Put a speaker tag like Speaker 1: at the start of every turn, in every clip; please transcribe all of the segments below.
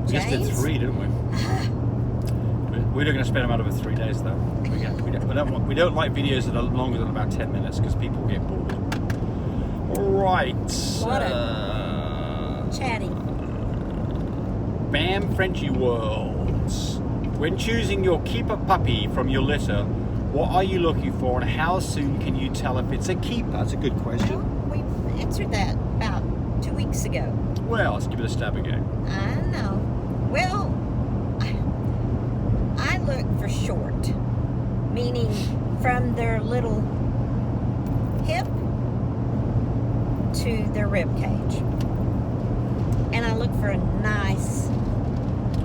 Speaker 1: We just did 3, didn't we? We're going to spend them out over 3 days, though. We don't like videos that are longer than about 10 minutes because people get bored. All right.
Speaker 2: What a chatty.
Speaker 1: Bam Frenchie Worlds. When choosing your keeper puppy from your litter, what are you looking for and how soon can you tell if it's a keeper? That's a good question.
Speaker 2: Well, we answered that about 2 weeks ago.
Speaker 1: Well, let's give it a stab again.
Speaker 2: I know. Well, I look for short, meaning from their little hip to their rib cage. And I look for a nice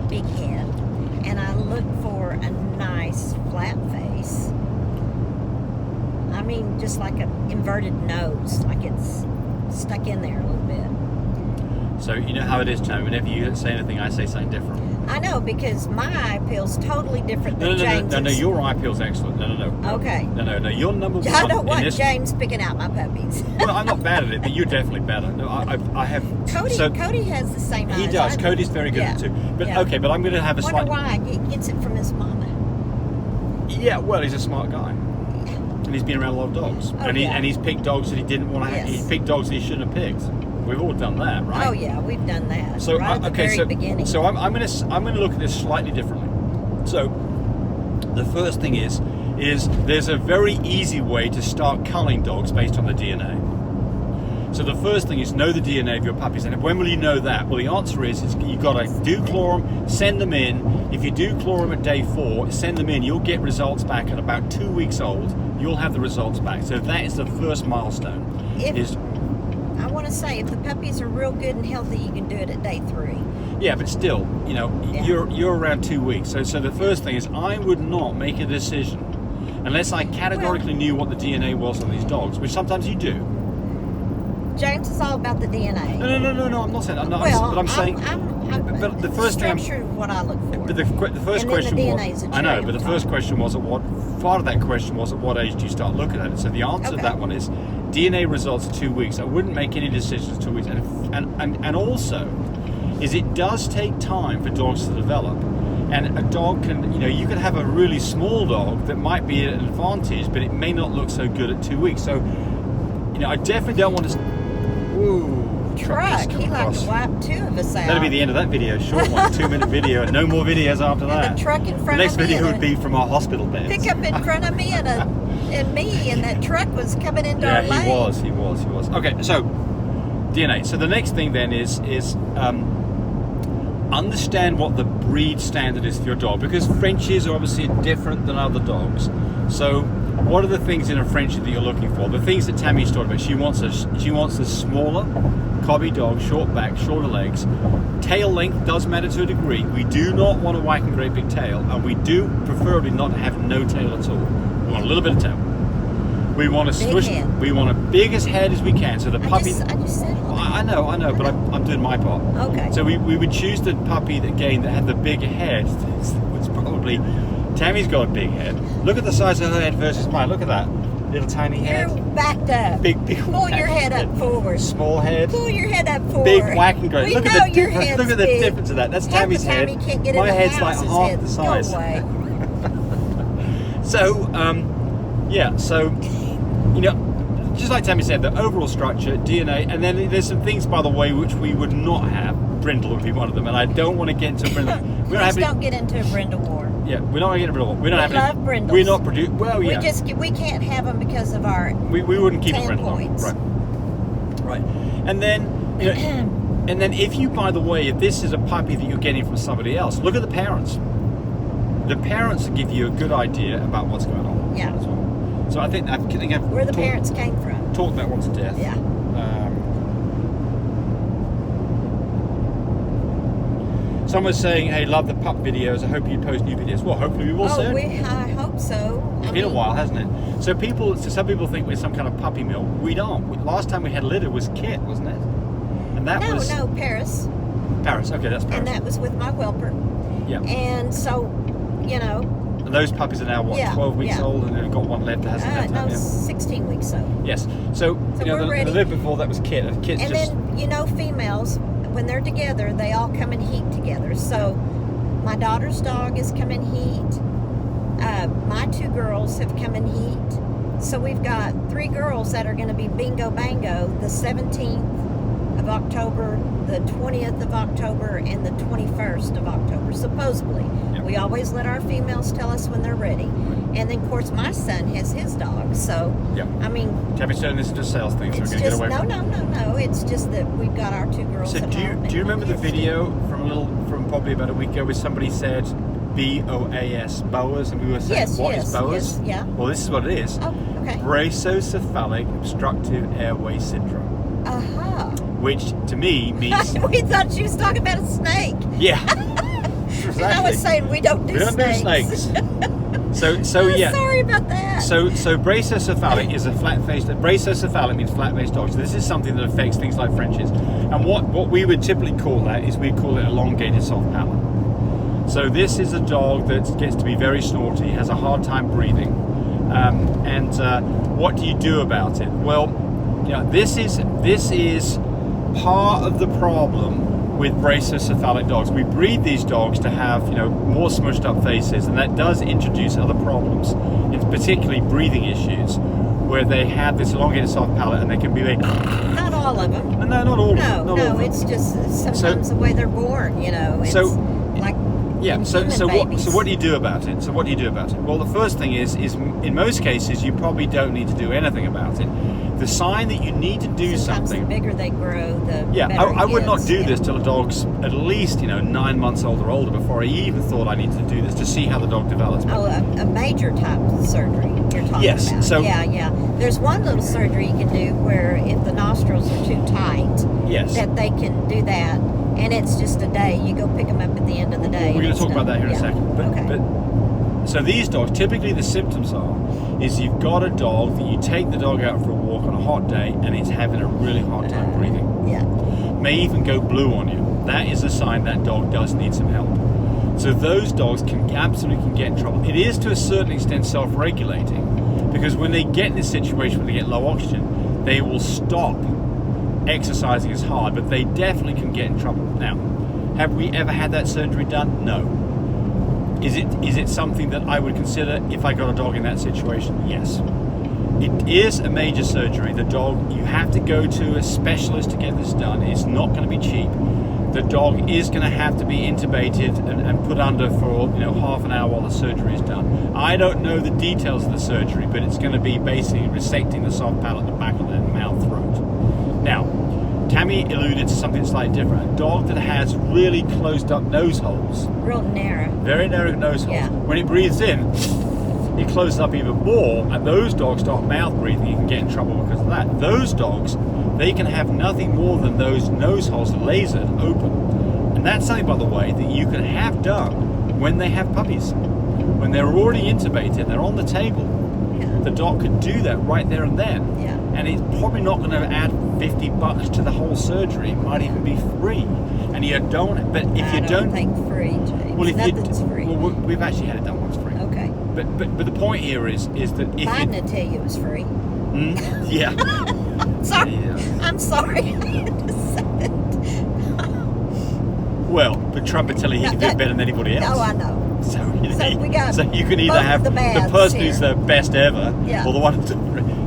Speaker 2: big head. And I look for a nice flat face. I mean, just like an inverted nose, like it's stuck in there a little bit.
Speaker 1: So you know how it is, Tammy. Whenever you say anything, I say something different.
Speaker 2: I know, because my eye peel's totally different than James's.
Speaker 1: No, your eye peel's excellent. No.
Speaker 2: Okay.
Speaker 1: No, you're number one.
Speaker 2: I don't want James picking out my puppies.
Speaker 1: Well, I'm not bad at it, but you're definitely better. No, I have.
Speaker 2: Cody has the same eyes.
Speaker 1: He does. Cody's very good at it too. But okay, but I'm going to have a
Speaker 2: wonder why he gets it from his mama.
Speaker 1: Yeah, well, he's a smart guy, and he's been around a lot of dogs, and he's picked dogs that he didn't want to. He picked dogs that he shouldn't have picked. We've all done that, right?
Speaker 2: Oh yeah, we've done that.
Speaker 1: So
Speaker 2: right at the very beginning.
Speaker 1: So I'm going to look at this slightly differently. So the first thing is there's a very easy way to start culling dogs based on the DNA. So the first thing is know the DNA of your puppies. And when will you know that? Well, the answer is you've got to do claw them, send them in. If you do claw them at day 4, send them in. You'll get results back at about 2 weeks old. You'll have the results back. So that is the first milestone.
Speaker 2: I want to say, if the puppies are real good and healthy, you can do it at day 3.
Speaker 1: Yeah, but still, you're around 2 weeks. So the first thing is I would not make a decision unless I categorically knew what the DNA was on these dogs, which sometimes you do.
Speaker 2: James is all about the DNA.
Speaker 1: No, I'm not saying that. But I'm saying. But the first thing.
Speaker 2: What I look for.
Speaker 1: But the first question was. I know, but the first question was part of that question was at what age do you start looking at it? So the answer to that one is DNA results at 2 weeks. I wouldn't make any decisions 2 weeks, and also is it does take time for dogs to develop. And a dog can, you can have a really small dog that might be an advantage, but it may not look so good at 2 weeks. So, I definitely don't want to. Ooh,
Speaker 2: truck. He like to wipe 2 of us out.
Speaker 1: That'll be the end of that video. Short one, 2-minute video, and no more videos after that.
Speaker 2: The truck in front
Speaker 1: the
Speaker 2: of me.
Speaker 1: next video would be from our hospital beds.
Speaker 2: Pick up in front of me and that truck was coming into our lane.
Speaker 1: Yeah, he was. Okay, so DNA. So the next thing then is understand what the breed standard is for your dog, because Frenchies are obviously different than other dogs. So what are the things in a Frenchie that you're looking for? The things that Tammy's talking about. She wants a smaller, cobby dog, short back, shorter legs. Tail length does matter to a degree. We do not want a whacking great big tail, and we do preferably not have no tail at all. We want a little bit of tail. We want a swish. We want a biggest head as we can. So the puppy.
Speaker 2: I just said all that.
Speaker 1: I know, but I'm doing my part.
Speaker 2: Okay.
Speaker 1: So we would choose the puppy that had the bigger head. It's probably. Tammy's got a big head. Look at the size of her head versus mine. Look at that little tiny head.
Speaker 2: You're backed up.
Speaker 1: Big.
Speaker 2: Pull your head up forward.
Speaker 1: Small head.
Speaker 2: Pull your head up forward.
Speaker 1: Big whacking great.
Speaker 2: We
Speaker 1: Look
Speaker 2: know
Speaker 1: at the
Speaker 2: your
Speaker 1: difference.
Speaker 2: head's
Speaker 1: Look at the
Speaker 2: big.
Speaker 1: difference of that. That's Tammy's head.
Speaker 2: Half the time you can't get
Speaker 1: My
Speaker 2: in the
Speaker 1: head's
Speaker 2: house,
Speaker 1: like
Speaker 2: his
Speaker 1: half
Speaker 2: head.
Speaker 1: the size.
Speaker 2: Go away.
Speaker 1: So, just like Tammy said, the overall structure, DNA, and then there's some things, by the way, which we would not have. Brindle would be one of them, and I don't want to get into Brindle.
Speaker 2: Don't get into a Brindle war.
Speaker 1: Yeah, we're not going to get a Brindle war. We
Speaker 2: love Brindles.
Speaker 1: We're not produce. Well, yeah.
Speaker 2: We can't have them because of our.
Speaker 1: We wouldn't keep a Brindle.
Speaker 2: Points.
Speaker 1: Right. And then if you, by the way, if this is a puppy that you're getting from somebody else, look at the parents. The parents give you a good idea about what's going on.
Speaker 2: Yeah.
Speaker 1: As well. So I think I've
Speaker 2: where the parents came from.
Speaker 1: Talked about one to death.
Speaker 2: Yeah.
Speaker 1: Someone's saying, "Hey, love the pup videos. I hope you post new videos." Well, hopefully we will soon.
Speaker 2: I hope so.
Speaker 1: It's been a while, hasn't it? So some people think we're some kind of puppy mill. We don't. Last time we had a litter was Kit, wasn't it? And that was
Speaker 2: Paris.
Speaker 1: Paris. Okay, that's Paris.
Speaker 2: And that was with my whelper.
Speaker 1: Yeah.
Speaker 2: And so,
Speaker 1: And those puppies are now 12 weeks old, and they've got one left that hasn't had time yet.
Speaker 2: 16 weeks old.
Speaker 1: Yes. So
Speaker 2: we're ready.
Speaker 1: the litter before that was Kit.
Speaker 2: Then females. when they're together, they all come in heat together. So my daughter's dog has come in heat. My 2 girls have come in heat. So we've got 3 girls that are going to be bingo bango the 17th of October, the 20th of October, and the 21st of October, supposedly.
Speaker 1: Yep.
Speaker 2: We always let our females tell us when they're ready. And then, of course, my son has his dog. So,
Speaker 1: Yep.
Speaker 2: I mean,
Speaker 1: Tammy's turning this into a sales thing, so we're
Speaker 2: it's
Speaker 1: going to get
Speaker 2: just,
Speaker 1: away from it.
Speaker 2: no. It's just that we've got our 2 girls
Speaker 1: So
Speaker 2: at
Speaker 1: do
Speaker 2: home.
Speaker 1: you remember the video from probably about a week ago where somebody said BOAS, boas, and we were saying, what is boas?
Speaker 2: Yes, yeah.
Speaker 1: Well, this is what it is.
Speaker 2: Oh, okay.
Speaker 1: Brachocephalic obstructive airway syndrome,
Speaker 2: Uh-huh.
Speaker 1: which to me means
Speaker 2: We thought she was talking about a snake.
Speaker 1: yeah.
Speaker 2: And I was saying we don't do snakes.
Speaker 1: So
Speaker 2: Oh,
Speaker 1: yeah.
Speaker 2: Sorry about that.
Speaker 1: So brachocephalic is a flat-faced. Brachocephalic means flat-faced dog. So this is something that affects things like Frenchies. And what we would typically call that is we'd call it elongated soft palate. So this is a dog that gets to be very snorty, has a hard time breathing. And what do you do about it? Well, this is part of the problem with brachocephalic dogs. We breed these dogs to have more smushed up faces, and that does introduce other problems, and particularly breathing issues, where they have this elongated soft palate and they can be like.
Speaker 2: Not all of them.
Speaker 1: No, not all of them.
Speaker 2: No, it's just sometimes the way they're born. It's
Speaker 1: So,
Speaker 2: like.
Speaker 1: Yeah.
Speaker 2: in
Speaker 1: So
Speaker 2: human babies.
Speaker 1: what do you do about it? Well, the first thing is in most cases you probably don't need to do anything about it. The sign that you need to do
Speaker 2: Sometimes
Speaker 1: something.
Speaker 2: the bigger they grow, the
Speaker 1: Yeah,
Speaker 2: better
Speaker 1: I would
Speaker 2: it
Speaker 1: not
Speaker 2: is.
Speaker 1: do
Speaker 2: Yeah.
Speaker 1: this till a dog's at least 9 months old or older before I even thought I needed to do this to see how the dog develops.
Speaker 2: Oh, a major type of surgery you're talking
Speaker 1: Yes,
Speaker 2: about.
Speaker 1: so-
Speaker 2: yeah. There's one little surgery you can do where if the nostrils are too tight,
Speaker 1: Yes.
Speaker 2: that they can do that, and it's just a day. You go pick them up at the end of the day.
Speaker 1: We're going
Speaker 2: and
Speaker 1: to talk
Speaker 2: it's
Speaker 1: about that here in a
Speaker 2: done.
Speaker 1: second. But,
Speaker 2: Okay.
Speaker 1: so these dogs, typically the symptoms is you've got a dog that you take the dog out for a walk on a hot day and it's having a really hard time breathing.
Speaker 2: Yeah.
Speaker 1: May even go blue on you. That is a sign that dog does need some help. So those dogs can get in trouble. It is to a certain extent self-regulating, because when they get in this situation where they get low oxygen, they will stop exercising as hard, but they definitely can get in trouble. Now, have we ever had that surgery done? No. Is it something that I would consider if I got a dog in that situation? Yes. It is a major surgery. The dog, you have to go to a specialist to get this done. It's not going to be cheap. The dog is going to have to be intubated and put under for half an hour while the surgery is done. I don't know the details of the surgery, but it's going to be basically resecting the soft palate, the back of the mouth, throat. Now, Tammy alluded to something slightly different. A dog that has really closed up nose holes,
Speaker 2: Real narrow.
Speaker 1: very narrow nose holes.
Speaker 2: Yeah.
Speaker 1: When it breathes in, it closes up even more, and those dogs start mouth breathing. You can get in trouble because of that. Those dogs, they can have nothing more than those nose holes lasered open. And that's something, by the way, that you can have done when they have puppies. When they're already intubated, they're on the table.
Speaker 2: Yeah.
Speaker 1: The doc could do that right there and then.
Speaker 2: Yeah.
Speaker 1: And it's probably not going to add $50 to the whole surgery. It might even be free. And you don't. But if
Speaker 2: I
Speaker 1: you
Speaker 2: don't think free, James.
Speaker 1: well, if
Speaker 2: Nothing's
Speaker 1: you,
Speaker 2: free.
Speaker 1: well, we've actually had it done once free.
Speaker 2: Okay.
Speaker 1: But the point here is that if
Speaker 2: Biden would tell you it was free.
Speaker 1: yeah.
Speaker 2: Sorry.
Speaker 1: Yeah.
Speaker 2: I'm sorry. I had to say it.
Speaker 1: Well, but Trump would tell you he can do it better than anybody else.
Speaker 2: Oh, I know.
Speaker 1: So
Speaker 2: we got
Speaker 1: you can either
Speaker 2: both
Speaker 1: have
Speaker 2: the
Speaker 1: the
Speaker 2: bads
Speaker 1: person
Speaker 2: here.
Speaker 1: who's the best ever,
Speaker 2: Yeah.
Speaker 1: or the one who's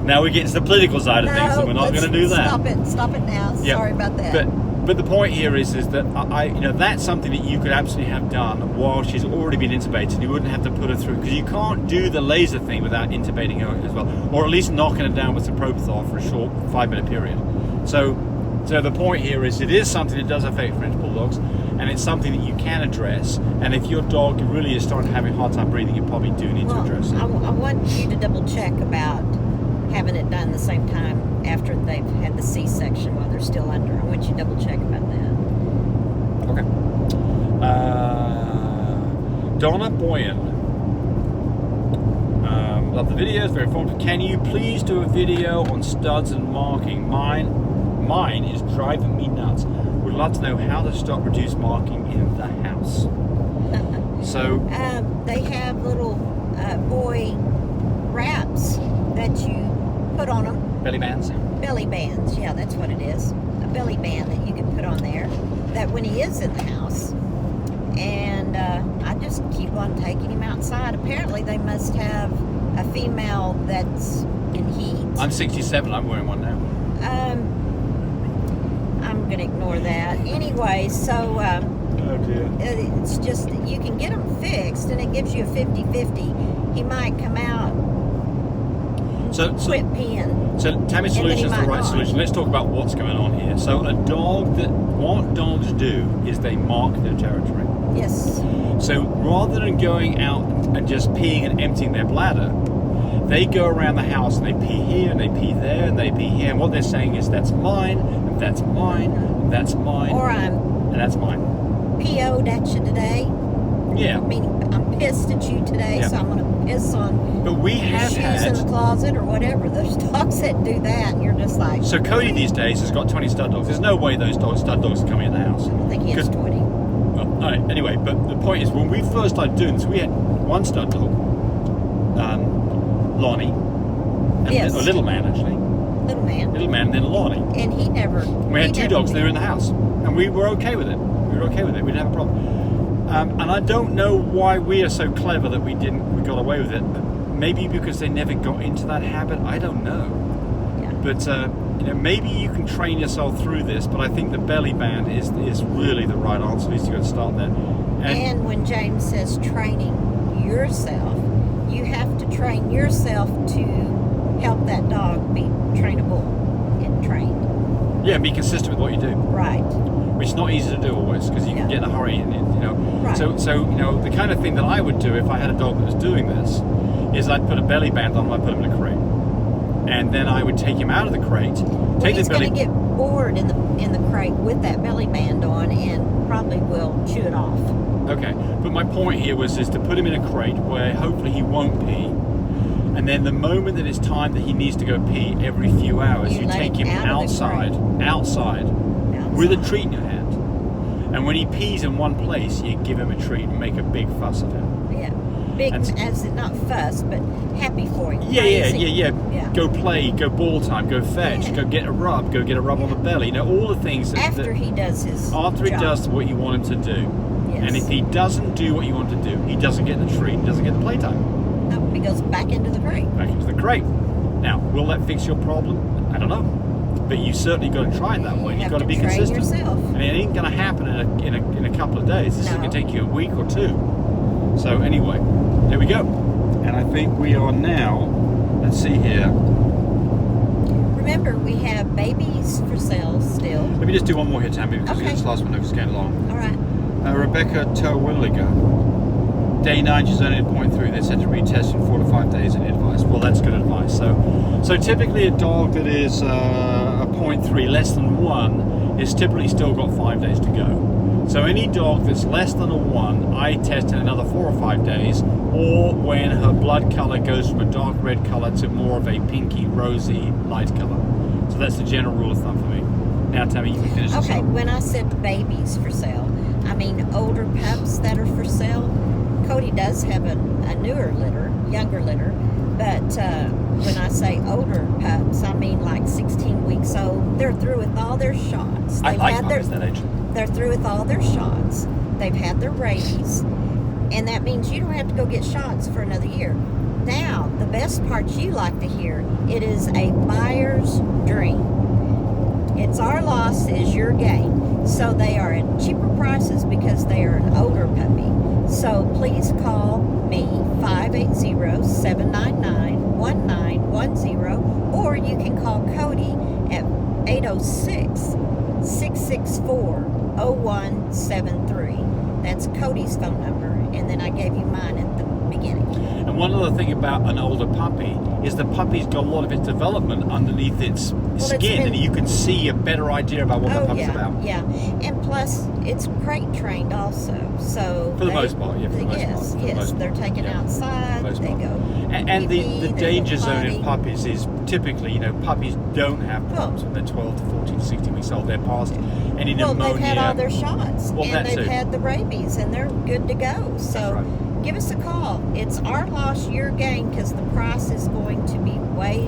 Speaker 1: now we get to the political side of things, and we're not going to do that.
Speaker 2: Stop it now.
Speaker 1: Yeah.
Speaker 2: Sorry about that.
Speaker 1: But the point here is that that's something that you could absolutely have done while she's already been intubated. You wouldn't have to put her through, because you can't do the laser thing without intubating her as well, or at least knocking her down with some propofol for a short 5-minute period. So the point here is it is something that does affect French bulldogs, and it's something that you can address. And if your dog really is starting to have a hard time breathing, you probably do need to address it.
Speaker 2: I want you to double check about having it done the same time after they've had the C-section while they're still under. I want you to double check about that.
Speaker 1: Okay. Donna Boyan. Love the videos, very informative. Can you please do a video on studs and marking? Mine is driving me nuts. Would love to know how to stop reduced marking in the house. So
Speaker 2: they have little boy wraps that you put on them.
Speaker 1: belly bands.
Speaker 2: Belly bands, yeah, that's what it is. A belly band that you can put on there. that when he is in the house. And I just keep on taking him outside. Apparently they must have a female that's in heat.
Speaker 1: I'm 67, I'm wearing one now.
Speaker 2: I'm going to ignore that. Anyway, so
Speaker 1: Oh dear.
Speaker 2: it's just, you can get them fixed, and it gives you a 50-50. He might come out quit peeing.
Speaker 1: So Tammy's solution is the right solution. Let's talk about what's going on here. So what dogs do is they mark their territory.
Speaker 2: Yes.
Speaker 1: So rather than going out and just peeing and emptying their bladder, they go around the house and they pee here and they pee there and they pee here. And what they're saying is, that's mine, and that's mine, and that's mine,
Speaker 2: and
Speaker 1: that's mine.
Speaker 2: PO'd at you today.
Speaker 1: Yeah.
Speaker 2: Meaning I'm pissed at you today,
Speaker 1: Yeah.
Speaker 2: so I'm going to piss on
Speaker 1: But we have
Speaker 2: shoes
Speaker 1: had...
Speaker 2: in the closet or whatever. There's dogs that do that, and you're just like...
Speaker 1: So Cody these days has got 20 stud dogs. There's no way those stud dogs are coming in the house.
Speaker 2: I think he has 20.
Speaker 1: Well, all right, anyway, but the point is, when we first started doing this, we had one stud dog, Lonnie, and
Speaker 2: Yes.
Speaker 1: a little man actually,
Speaker 2: Little man.
Speaker 1: and then Lonnie.
Speaker 2: And he never...
Speaker 1: We had two dogs, they were in the house, and we were okay with it. We didn't have a problem. And I don't know why we are so clever that we got away with it. Maybe because they never got into that habit. I don't know.
Speaker 2: Yeah.
Speaker 1: But maybe you can train yourself through this. But I think the belly band is really the right answer. At least you got to start there.
Speaker 2: And when James says training yourself, you have to train yourself to help that dog be trainable and trained.
Speaker 1: Yeah, be consistent with what you do.
Speaker 2: Right.
Speaker 1: Which is not easy to do always, because you can get in a hurry, and
Speaker 2: Right.
Speaker 1: So the kind of thing that I would do if I had a dog that was doing this is I'd put a belly band on him, I'd put him in a crate, and then I would take him out of the crate.
Speaker 2: He's going to get bored in the crate with that belly band on, and probably will chew it off.
Speaker 1: Okay, but my point here is to put him in a crate where hopefully he won't pee, and then the moment that it's time that he needs to go pee every few hours, you take him outside with a treat in your hand. And when he pees in one place, you give him a treat and make a big fuss of him.
Speaker 2: Yeah. Big, as in not fuss, but happy for him.
Speaker 1: Yeah. Go play, go ball time, go fetch, go get a rub on the belly. All the things that...
Speaker 2: After he does his
Speaker 1: After he
Speaker 2: job.
Speaker 1: does what you want him to do.
Speaker 2: Yes.
Speaker 1: And if he doesn't do what you want him to do, he doesn't get the treat, he doesn't get the playtime.
Speaker 2: No, he goes back into the crate.
Speaker 1: Back into the crate. Now, will that fix your problem? I don't know. But you certainly got to try it that way. You've got to be consistent.
Speaker 2: Yourself.
Speaker 1: And it ain't going to happen in a couple of days. This is going to take you a week or two. So anyway, there we go. And I think we are now, let's see here.
Speaker 2: Remember, we have babies for sale still.
Speaker 1: Let me just do one more here, Tammy, because
Speaker 2: Okay.
Speaker 1: this last one is getting long.
Speaker 2: All right.
Speaker 1: Rebecca Terwilliger. Day 9, she's only at 0.3. They said to retest in 4 to 5 days. Any advice? Well, that's good advice. So typically a dog that is a 0.3, less than 1, is typically still got 5 days to go. So any dog that's less than a 1, I test in another 4 or 5 days, or when her blood color goes from a dark red color to more of a pinky, rosy, light color. So that's the general rule of thumb for me. Now, Tammy, you can finish this
Speaker 2: Okay,
Speaker 1: up.
Speaker 2: when I said babies for sale, I mean older pups that are for sale. Cody does have a newer litter, younger litter, but when I say older pups, I mean like 16 weeks old. They're through with all their shots.
Speaker 1: I like mine at that age.
Speaker 2: They're through with all their shots. They've had their rabies, and that means you don't have to go get shots for another year. Now, the best part you like to hear, it is a buyer's dream. It's our loss is your gain. So they are at cheaper prices because they are an older puppy. So please call me 580-799-1910, or you can call Cody at 806-664-0173. That's Cody's phone number, and then I gave you mine at the beginning.
Speaker 1: And one other thing about an older puppy is the puppy's got a lot of its development underneath its skin, and you can see a better idea about what the puppy's about.
Speaker 2: Yeah, and plus it's crate trained also. So
Speaker 1: for the most part, yeah. For the most part.
Speaker 2: They're taken outside. They go.
Speaker 1: And the danger zone in puppies is typically, puppies don't have problems when they're 12 to 14 to 16 weeks old. They're past any pneumonia.
Speaker 2: They've had all their shots, and they've had the rabies, and they're good to go. So give us a call. It's our loss, your gain, because the price is going to be way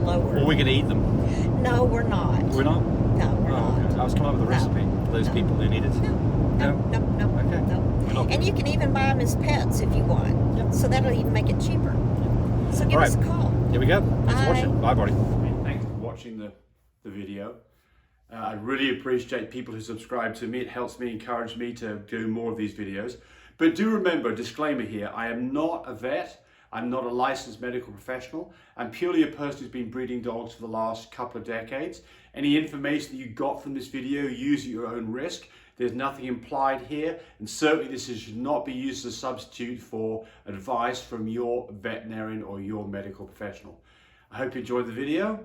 Speaker 2: lower.
Speaker 1: Or we're going to eat them.
Speaker 2: No, we're not.
Speaker 1: We're not?
Speaker 2: No, we're not.
Speaker 1: Okay. I was coming up with a
Speaker 2: No.
Speaker 1: recipe for those
Speaker 2: No.
Speaker 1: people who need it.
Speaker 2: No,
Speaker 1: Okay.
Speaker 2: no.
Speaker 1: We're not
Speaker 2: And you can even buy them as pets if you want.
Speaker 1: Yep.
Speaker 2: So that'll even make it cheaper. So give
Speaker 1: All
Speaker 2: us a
Speaker 1: right.
Speaker 2: call.
Speaker 1: Here we go. Thanks for
Speaker 2: Bye.
Speaker 1: watching. Bye, buddy. Thanks for watching the video. I really appreciate people who subscribe to me. It helps me, encourage me to do more of these videos. But do remember, disclaimer here, I am not a vet. I'm not a licensed medical professional. I'm purely a person who's been breeding dogs for the last couple of decades. Any information that you got from this video, use at your own risk. There's nothing implied here, and certainly this should not be used as a substitute for advice from your veterinarian or your medical professional. I hope you enjoyed the video.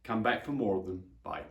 Speaker 1: Come back for more of them. Bye.